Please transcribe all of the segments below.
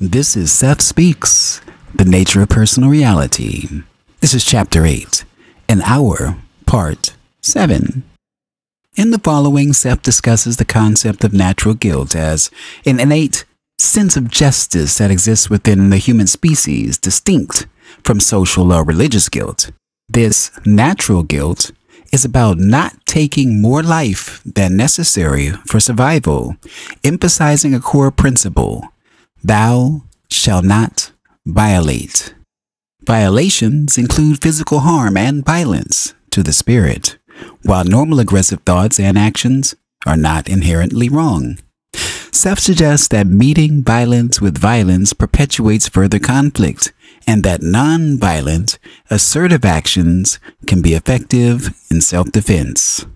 This is Seth Speaks, The Nature of Personal Reality. This is Chapter 8, an hour, Part 7. In the following, Seth discusses the concept of natural guilt as an innate sense of justice that exists within the human species, distinct from social or religious guilt. This natural guilt is about not taking more life than necessary for survival, emphasizing a core principle: thou shalt not violate. Violations include physical harm and violence to the spirit, while normal aggressive thoughts and actions are not inherently wrong. Seth suggests that meeting violence with violence perpetuates further conflict, and that non-violent, assertive actions can be effective in self-defense.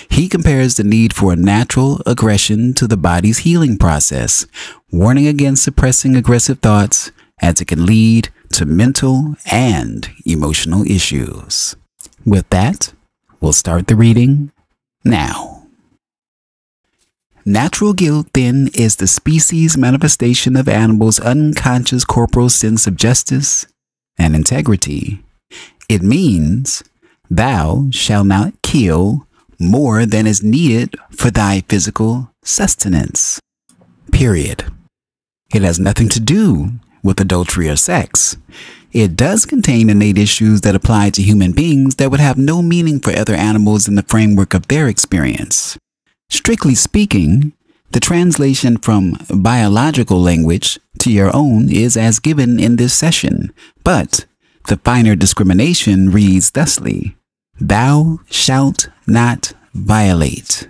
He compares the need for natural aggression to the body's healing process, warning against suppressing aggressive thoughts as it can lead to mental and emotional issues. With that, we'll start the reading now. Natural guilt, then, is the species manifestation of animals' unconscious corporal sense of justice and integrity. It means, thou shalt not kill more than is needed for thy physical sustenance. Period. It has nothing to do with adultery or sex. It does contain innate issues that apply to human beings that would have no meaning for other animals in the framework of their experience. Strictly speaking, the translation from biological language to your own is as given in this session, but the finer discrimination reads thusly: thou shalt not violate.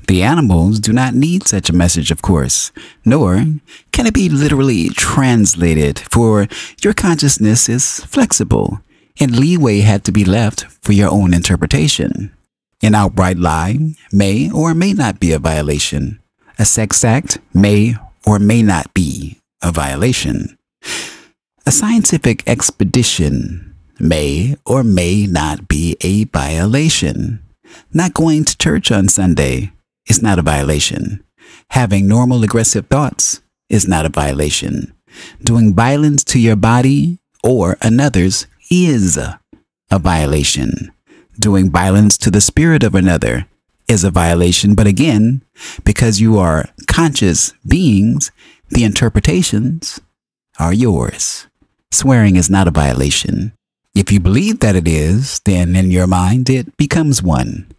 The animals do not need such a message, of course, nor can it be literally translated, for your consciousness is flexible, and leeway had to be left for your own interpretation. An outright lie may or may not be a violation. A sex act may or may not be a violation. A scientific expedition may or may not be a violation. Not going to church on Sunday is not a violation. Having normal aggressive thoughts is not a violation. Doing violence to your body or another's is a violation. Doing violence to the spirit of another is a violation, but again, because you are conscious beings, the interpretations are yours. Swearing is not a violation. If you believe that it is, then in your mind it becomes one.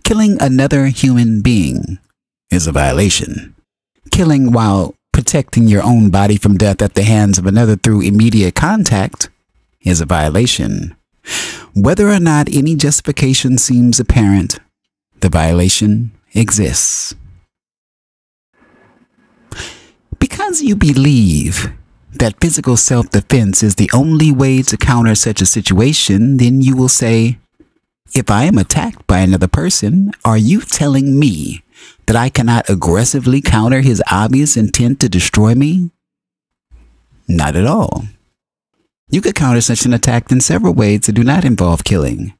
Killing another human being is a violation. Killing while protecting your own body from death at the hands of another through immediate contact is a violation. Whether or not any justification seems apparent, the violation exists. Because you believe that physical self-defense is the only way to counter such a situation, then you will say, if I am attacked by another person, are you telling me that I cannot aggressively counter his obvious intent to destroy me? Not at all. You could counter such an attack in several ways that do not involve killing.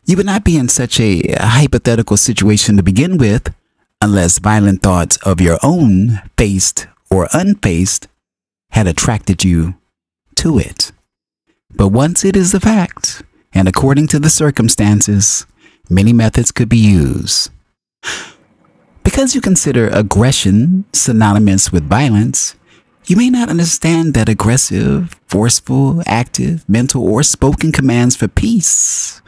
You would not be in such a hypothetical situation to begin with unless violent thoughts of your own, faced or unfaced, had attracted you to it. But once it is a fact, and according to the circumstances, many methods could be used. Because you consider aggression synonymous with violence, you may not understand that aggressive, forceful, active, mental, or spoken commands for peace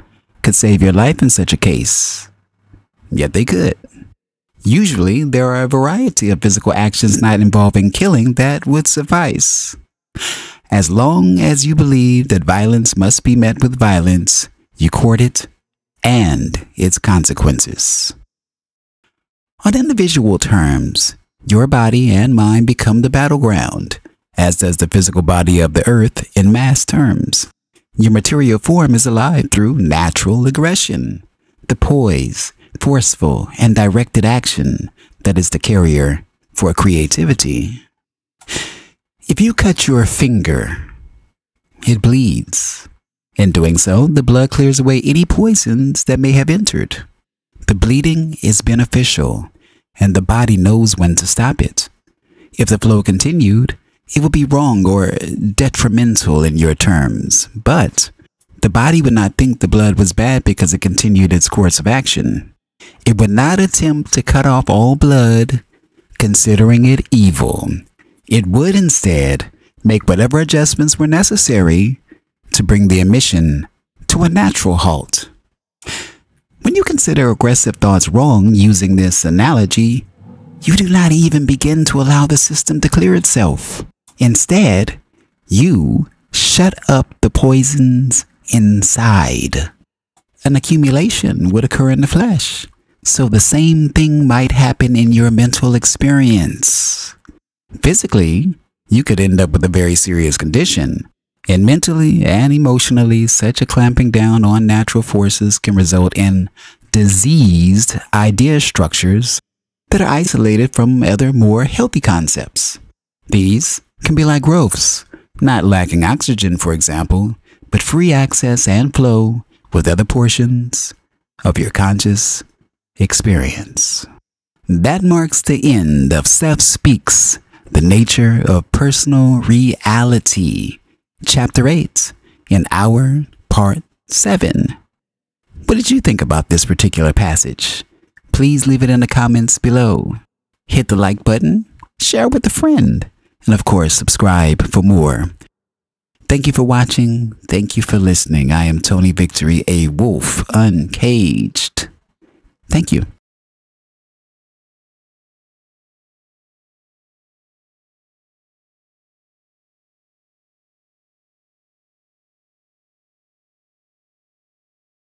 could save your life in such a case. Yet they could. Usually, there are a variety of physical actions not involving killing that would suffice. As long as you believe that violence must be met with violence, you court it and its consequences. On individual terms, your body and mind become the battleground, as does the physical body of the earth in mass terms. Your material form is alive through natural aggression, the poise, forceful, and directed action that is the carrier for creativity. If you cut your finger, it bleeds. In doing so, the blood clears away any poisons that may have entered. The bleeding is beneficial, and the body knows when to stop it. If the flow continued, it would be wrong or detrimental in your terms, but the body would not think the blood was bad because it continued its course of action. It would not attempt to cut off all blood, considering it evil. It would instead make whatever adjustments were necessary to bring the emission to a natural halt. When you consider aggressive thoughts wrong using this analogy, you do not even begin to allow the system to clear itself. Instead, you shut up the poisons inside. An accumulation would occur in the flesh, so the same thing might happen in your mental experience. Physically, you could end up with a very serious condition, and mentally and emotionally, such a clamping down on natural forces can result in diseased idea structures that are isolated from other more healthy concepts. These can be like growths, not lacking oxygen, for example, but free access and flow with other portions of your conscious experience. That marks the end of Seth Speaks, The Nature of Personal Reality, Chapter 8, in our Part 7. What did you think about this particular passage? Please leave it in the comments below. Hit the like button, share with a friend, and of course, subscribe for more. Thank you for watching. Thank you for listening. I am Tony Victory, a wolf uncaged. Thank you.